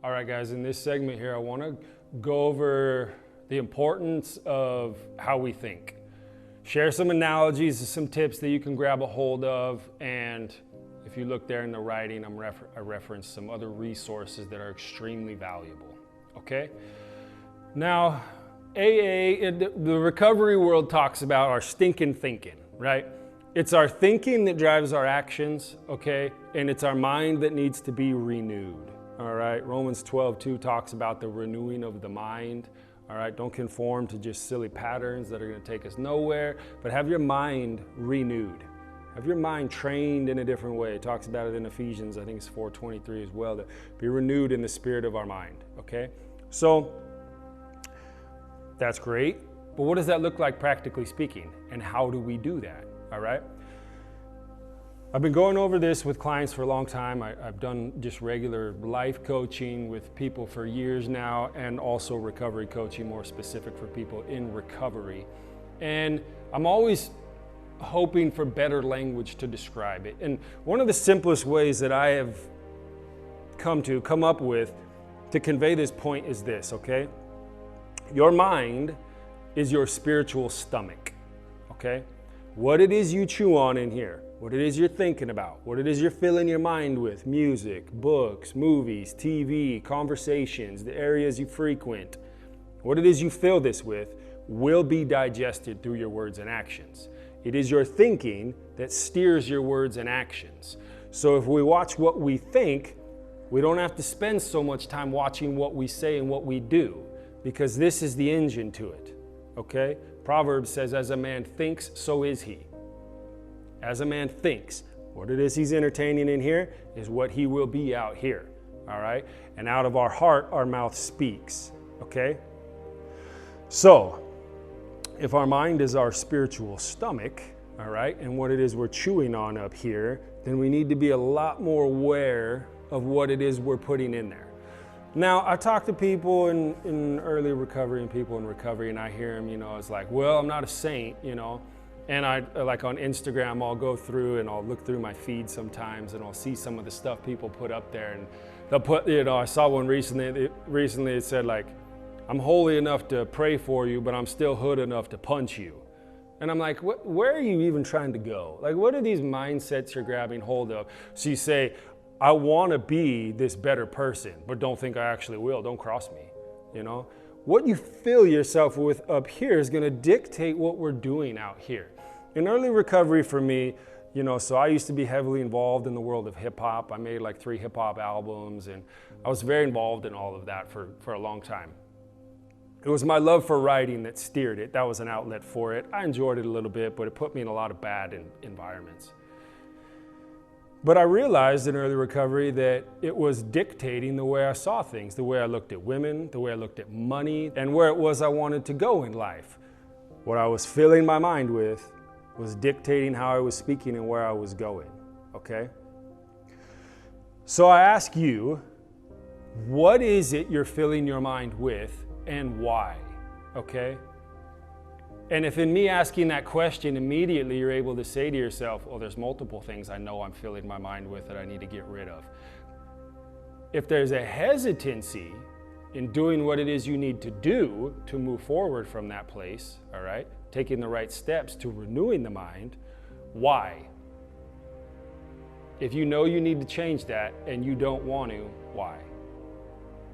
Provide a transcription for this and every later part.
All right, guys, in this segment here, I want to go over the importance of how we think. Share some analogies and some tips that you can grab a hold of. And if you look there in the writing, I reference some other resources that are extremely valuable, okay? Now, the recovery world talks about our stinking thinking, right? It's our thinking that drives our actions, okay? And it's our mind that needs to be renewed, all right? Romans 12:2 talks about the renewing of the mind, all right? Don't conform to just silly patterns that are gonna take us nowhere, but have your mind renewed. Have your mind trained in a different way. It talks about it in Ephesians, I think it's 4:23 as well, to be renewed in the spirit of our mind, okay? So, that's great, but what does that look like practically speaking? And how do we do that? All right. I've been going over this with clients for a long time. I've done just regular life coaching with people for years now, and also recovery coaching, more specific for people in recovery. And I'm always hoping for better language to describe it. And one of the simplest ways that I have come up with to convey this point is this, okay? Your mind is your spiritual stomach, okay? What it is you chew on in here, what it is you're thinking about, what it is you're filling your mind with, music, books, movies, TV, conversations, the areas you frequent, what it is you fill this with will be digested through your words and actions. It is your thinking that steers your words and actions. So if we watch what we think, we don't have to spend so much time watching what we say and what we do, because this is the engine to it, okay? Proverbs says, as a man thinks, so is he. As a man thinks, what it is he's entertaining in here is what he will be out here, all right? And out of our heart, our mouth speaks, okay? So, if our mind is our spiritual stomach, all right, and what it is we're chewing on up here, then we need to be a lot more aware of what it is we're putting in there. Now, I talk to people in early recovery and people in recovery, and I hear them, it's like, well, I'm not a saint, and I, like on Instagram, I'll go through and I'll look through my feed sometimes and I'll see some of the stuff people put up there, and they'll put, I saw one recently, it said like, I'm holy enough to pray for you, but I'm still hood enough to punch you. And I'm like, where are you even trying to go? Like, what are these mindsets you're grabbing hold of? So you say, I want to be this better person, but don't think I actually will. Don't cross me, What you fill yourself with up here is going to dictate what we're doing out here. In early recovery for me, so I used to be heavily involved in the world of hip hop. I made like 3 hip hop albums, and I was very involved in all of that for a long time. It was my love for writing that steered it. That was an outlet for it. I enjoyed it a little bit, but it put me in a lot of bad environments. But I realized in early recovery that it was dictating the way I saw things, the way I looked at women, the way I looked at money, and where it was I wanted to go in life. What I was filling my mind with was dictating how I was speaking and where I was going, okay? So I ask you, what is it you're filling your mind with and why, okay? And if in me asking that question, immediately you're able to say to yourself, oh, there's multiple things I know I'm filling my mind with that I need to get rid of. If there's a hesitancy in doing what it is you need to do to move forward from that place, all right, taking the right steps to renewing the mind, why? If you know you need to change that and you don't want to, why?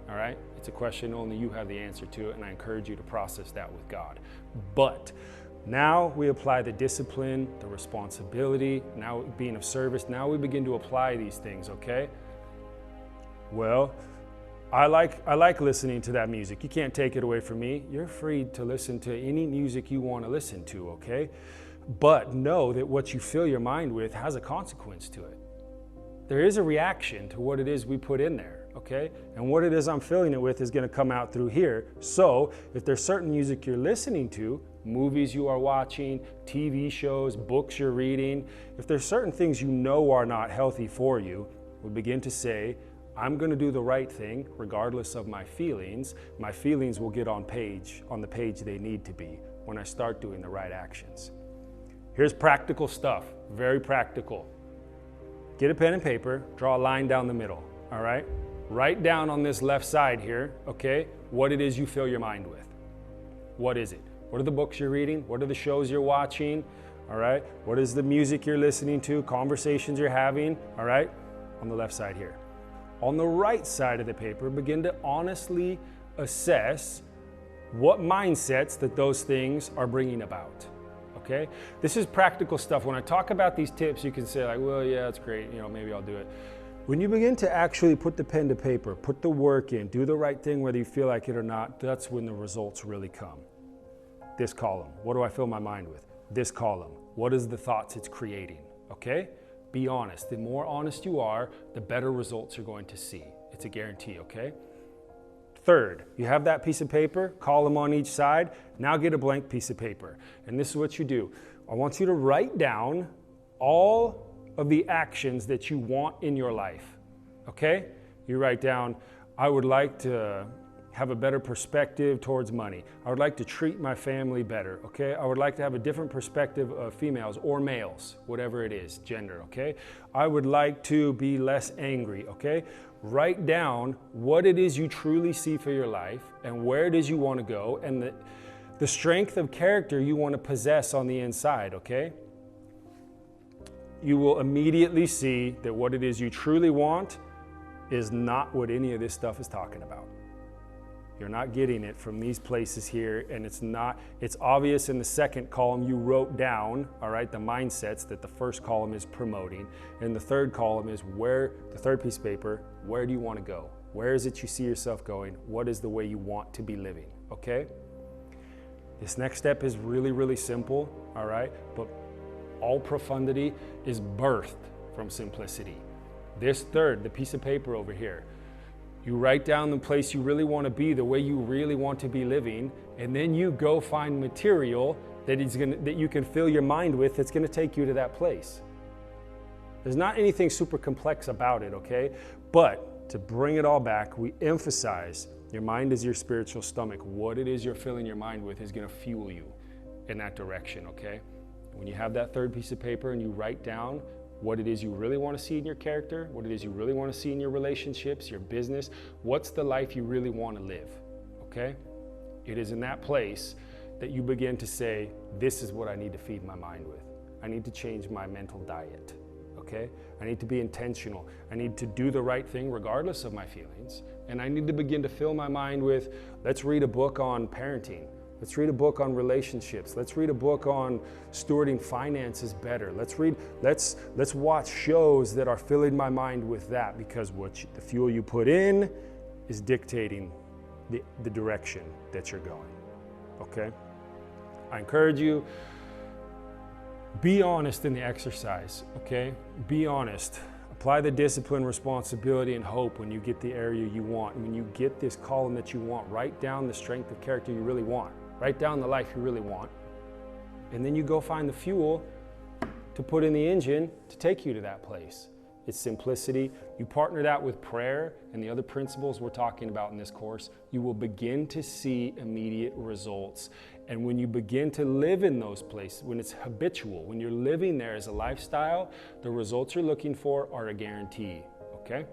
All right? It's a question only you have the answer to, and I encourage you to process that with God. But now we apply the discipline, the responsibility, now being of service. Now we begin to apply these things, okay? Well, I like listening to that music. You can't take it away from me. You're free to listen to any music you want to listen to, okay? But know that what you fill your mind with has a consequence to it. There is a reaction to what it is we put in there. Okay? And what it is I'm filling it with is going to come out through here. So if there's certain music you're listening to, movies you are watching, TV shows, books you're reading, if there's certain things you know are not healthy for you, we begin to say, I'm going to do the right thing regardless of my feelings. My feelings will get on the page they need to be when I start doing the right actions. Here's practical stuff, very practical. Get a pen and paper, draw a line down the middle, all right? Write down on this left side here, okay, what it is you fill your mind with. What is it? What are the books you're reading? What are the shows you're watching? All right. What is the music you're listening to? Conversations you're having? All right. On the left side here. On the right side of the paper, begin to honestly assess what mindsets that those things are bringing about. Okay. This is practical stuff. When I talk about these tips, you can say like, well, yeah, that's great. Maybe I'll do it. When you begin to actually put the pen to paper, put the work in, do the right thing whether you feel like it or not, that's when the results really come. This column, what do I fill my mind with? This column, what is the thoughts it's creating? Okay? Be honest. The more honest you are, the better results you're going to see. It's a guarantee, okay? Third, you have that piece of paper, column on each side. Now get a blank piece of paper. And this is what you do. I want you to write down all of the actions that you want in your life, okay? You write down, I would like to have a better perspective towards money. I would like to treat my family better, okay? I would like to have a different perspective of females or males, whatever it is, gender, okay? I would like to be less angry, okay? Write down what it is you truly see for your life and where it is you want to go and the strength of character you want to possess on the inside, okay? You will immediately see that what it is you truly want is not what any of this stuff is talking about. You're not getting it from these places here, and it's obvious in the second column you wrote down, all right, the mindsets that the first column is promoting, and the third column is the third piece of paper, where do you want to go? Where is it you see yourself going? What is the way you want to be living, okay? This next step is really, really simple, all right, but all profundity is birthed from simplicity. This third, the piece of paper over here, you write down the place you really want to be, the way you really want to be living, and then you go find material that you can fill your mind with that's going to take you to that place. There's not anything super complex about it, okay? But to bring it all back, we emphasize your mind is your spiritual stomach. What it is you're filling your mind with is going to fuel you in that direction, okay? When you have that third piece of paper and you write down what it is you really want to see in your character, what it is you really want to see in your relationships, your business, what's the life you really want to live, okay? It is in that place that you begin to say, this is what I need to feed my mind with. I need to change my mental diet, okay? I need to be intentional. I need to do the right thing regardless of my feelings. And I need to begin to fill my mind with, let's read a book on parenting. Let's read a book on relationships. Let's read a book on stewarding finances better. Let's watch shows that are filling my mind with that, because the fuel you put in is dictating the direction that you're going, okay? I encourage you, be honest in the exercise, okay? Be honest. Apply the discipline, responsibility, and hope when you get the area you want. When you get this column that you want, write down the strength of character you really want. Write down the life you really want. And then you go find the fuel to put in the engine to take you to that place. It's simplicity. You partner that with prayer and the other principles we're talking about in this course, you will begin to see immediate results. And when you begin to live in those places, when it's habitual, when you're living there as a lifestyle, the results you're looking for are a guarantee, okay?